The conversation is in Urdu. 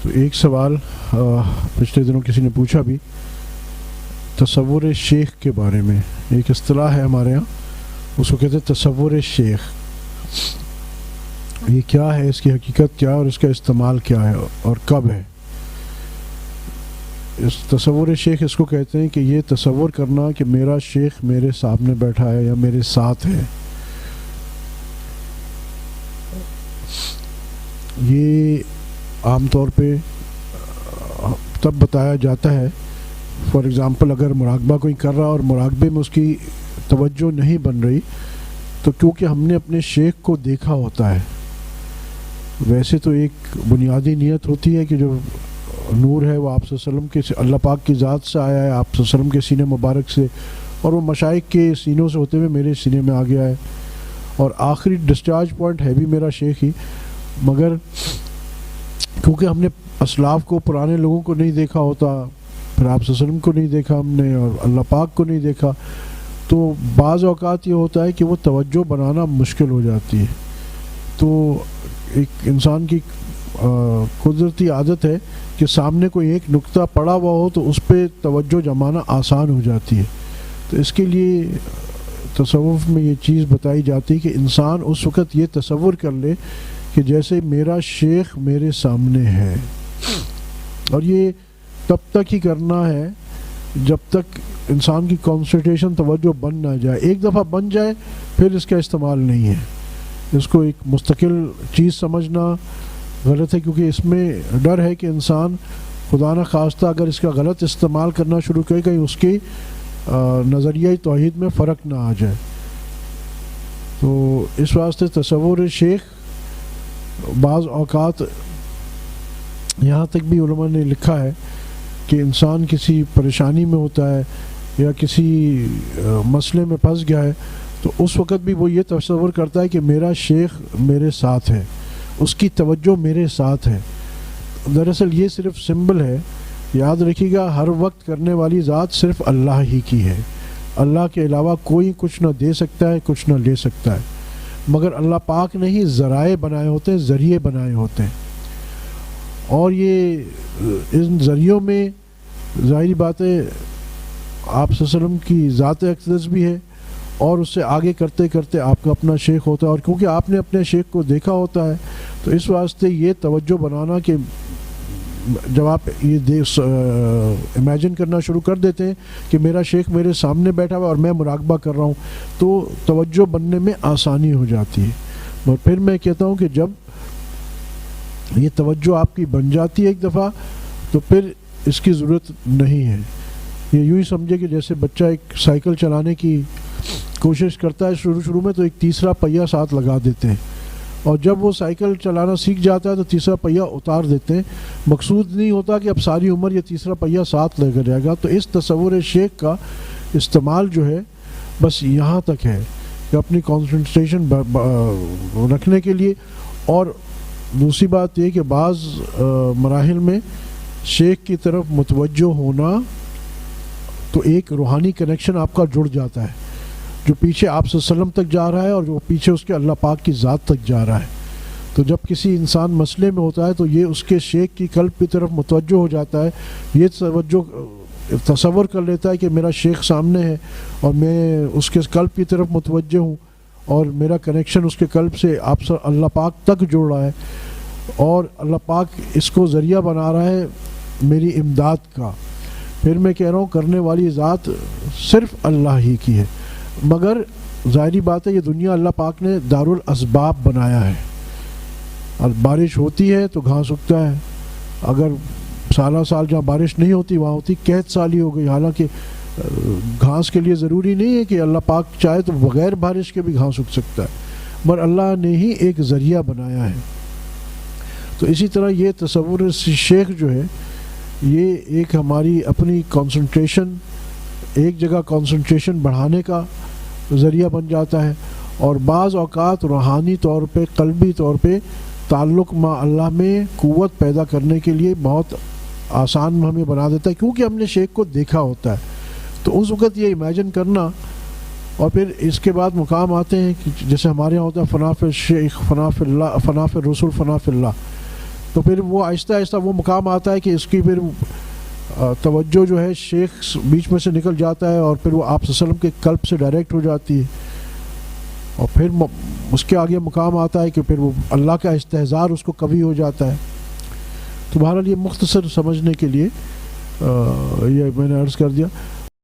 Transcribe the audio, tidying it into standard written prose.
تو ایک سوال پچھلے دنوں کسی نے پوچھا بھی تصور شیخ کے بارے میں. ایک اصطلاح ہے ہمارے ہاں, اس کو کہتے ہیں تصور شیخ. یہ کیا ہے, اس کی حقیقت کیا ہے اور اس کا استعمال کیا ہے اور کب ہے؟ اس تصور شیخ اس کو کہتے ہیں کہ یہ تصور کرنا کہ میرا شیخ میرے سامنے بیٹھا ہے یا میرے ساتھ ہے. یہ عام طور پہ تب بتایا جاتا ہے, فار ایگزامپل اگر مراقبہ کوئی کر رہا اور مراقبے میں اس کی توجہ نہیں بن رہی تو کیونکہ ہم نے اپنے شیخ کو دیکھا ہوتا ہے. ویسے تو ایک بنیادی نیت ہوتی ہے کہ جو نور ہے وہ آپ صلی اللہ علیہ وسلم کے, اللہ پاک کی ذات سے آیا ہے, آپ صلی اللہ علیہ وسلم کے سینے مبارک سے, اور وہ مشائخ کے سینوں سے ہوتے ہوئے میرے سینے میں آ گیا ہے, اور آخری ڈسچارج پوائنٹ ہے بھی میرا شیخ ہی. مگر کیونکہ ہم نے اسلاف کو, پرانے لوگوں کو نہیں دیکھا ہوتا, پھر آپ صلی اللہ علیہ وسلم کو نہیں دیکھا ہم نے, اور اللہ پاک کو نہیں دیکھا, تو بعض اوقات یہ ہوتا ہے کہ وہ توجہ بنانا مشکل ہو جاتی ہے. تو ایک انسان کی قدرتی عادت ہے کہ سامنے کوئی ایک نقطہ پڑا ہوا ہو تو اس پہ توجہ جمانا آسان ہو جاتی ہے. تو اس کے لیے تصوف میں یہ چیز بتائی جاتی ہے کہ انسان اس وقت یہ تصور کر لے کہ جیسے میرا شیخ میرے سامنے ہے, اور یہ تب تک ہی کرنا ہے جب تک انسان کی کنسنٹریشن توجہ بن نہ جائے. ایک دفعہ بن جائے پھر اس کا استعمال نہیں ہے. اس کو ایک مستقل چیز سمجھنا غلط ہے, کیونکہ اس میں ڈر ہے کہ انسان خدا نہ خواستہ اگر اس کا غلط استعمال کرنا شروع کرے کہیں اس کی نظریہ توحید میں فرق نہ آ جائے. تو اس واسطے تصور شیخ بعض اوقات یہاں تک بھی علماء نے لکھا ہے کہ انسان کسی پریشانی میں ہوتا ہے یا کسی مسئلے میں پھنس گیا ہے تو اس وقت بھی وہ یہ تصور کرتا ہے کہ میرا شیخ میرے ساتھ ہے, اس کی توجہ میرے ساتھ ہے. دراصل یہ صرف سمبل ہے. یاد رکھیے گا, ہر وقت کرنے والی ذات صرف اللہ ہی کی ہے. اللہ کے علاوہ کوئی کچھ نہ دے سکتا ہے, کچھ نہ لے سکتا ہے, مگر اللہ پاک نے ہی ذرائع بنائے ہوتے ہیں, ذریعے بنائے ہوتے ہیں. اور یہ ان ذریعوں میں ظاہری بات ہے آپ صلی اللہ علیہ وسلم کی ذات اقدس بھی ہے, اور اس سے آگے کرتے کرتے آپ کا اپنا شیخ ہوتا ہے. اور کیونکہ آپ نے اپنے شیخ کو دیکھا ہوتا ہے تو اس واسطے یہ توجہ بنانا کہ جب آپ یہ امیجن کرنا شروع کر دیتے ہیں کہ میرا شیخ میرے سامنے بیٹھا ہوا اور میں مراقبہ کر رہا ہوں تو توجہ بننے میں آسانی ہو جاتی ہے. اور پھر میں کہتا ہوں کہ جب یہ توجہ آپ کی بن جاتی ہے ایک دفعہ تو پھر اس کی ضرورت نہیں ہے. یہ یوں ہی سمجھے کہ جیسے بچہ ایک سائیکل چلانے کی کوشش کرتا ہے شروع میں تو ایک تیسرا پہیہ ساتھ لگا دیتے ہیں, اور جب وہ سائیکل چلانا سیکھ جاتا ہے تو تیسرا پہیہ اتار دیتے ہیں. مقصود نہیں ہوتا کہ اب ساری عمر یہ تیسرا پہیہ ساتھ لے کر جائے گا. تو اس تصور شیخ کا استعمال جو ہے بس یہاں تک ہے کہ اپنی کنسنٹریشن رکھنے کے لیے. اور دوسری بات یہ کہ بعض مراحل میں شیخ کی طرف متوجہ ہونا تو ایک روحانی کنیکشن آپ کا جڑ جاتا ہے جو پیچھے آپ صلی اللہ علیہ وسلم تک جا رہا ہے اور جو پیچھے اس کے اللہ پاک کی ذات تک جا رہا ہے. تو جب کسی انسان مسئلے میں ہوتا ہے تو یہ اس کے شیخ کی قلب کی طرف متوجہ ہو جاتا ہے, یہ تصور کر لیتا ہے کہ میرا شیخ سامنے ہے اور میں اس کے قلب کی طرف متوجہ ہوں اور میرا کنیکشن اس کے قلب سے آپ اللہ پاک تک جڑ رہا ہے, اور اللہ پاک اس کو ذریعہ بنا رہا ہے میری امداد کا. پھر میں کہہ رہا ہوں کرنے والی ذات صرف اللہ ہی کی ہے, مگر ظاہری بات ہے یہ دنیا اللہ پاک نے دارالاسباب بنایا ہے. اور بارش ہوتی ہے تو گھاس اگتا ہے, اگر سالہ سال جہاں بارش نہیں ہوتی وہاں ہوتی قحط سالی ہو گئی. حالانکہ گھاس کے لیے ضروری نہیں ہے کہ اللہ پاک چاہے تو بغیر بارش کے بھی گھاس اگ سکتا ہے, مگر اللہ نے ہی ایک ذریعہ بنایا ہے. تو اسی طرح یہ تصور شیخ جو ہے یہ ایک ہماری اپنی کنسنٹریشن, ایک جگہ کنسنٹریشن بڑھانے کا ذریعہ بن جاتا ہے, اور بعض اوقات روحانی طور پہ قلبی طور پہ تعلق مع اللہ میں قوت پیدا کرنے کے لیے بہت آسان ہمیں بنا دیتا ہے کیونکہ ہم نے شیخ کو دیکھا ہوتا ہے. تو اس وقت یہ امیجن کرنا, اور پھر اس کے بعد مقام آتے ہیں کہ جیسے ہمارے یہاں ہوتا ہے فنا فی الشیخ, فنا فی اللہ, فنا فی الرسول, فنا فی اللہ. تو پھر وہ آہستہ آہستہ وہ مقام آتا ہے کہ اس کی پھر توجہ جو ہے شیخ بیچ میں سے نکل جاتا ہے اور پھر وہ آپ صلی اللہ علیہ وسلم کے قلب سے ڈائریکٹ ہو جاتی ہے، اور پھر اس کے آگے مقام آتا ہے کہ پھر وہ اللہ کا استحضار اس کو قوی ہو جاتا ہے۔ تو بہرحال یہ مختصر سمجھنے کے لیے یہ میں نے عرض کر دیا۔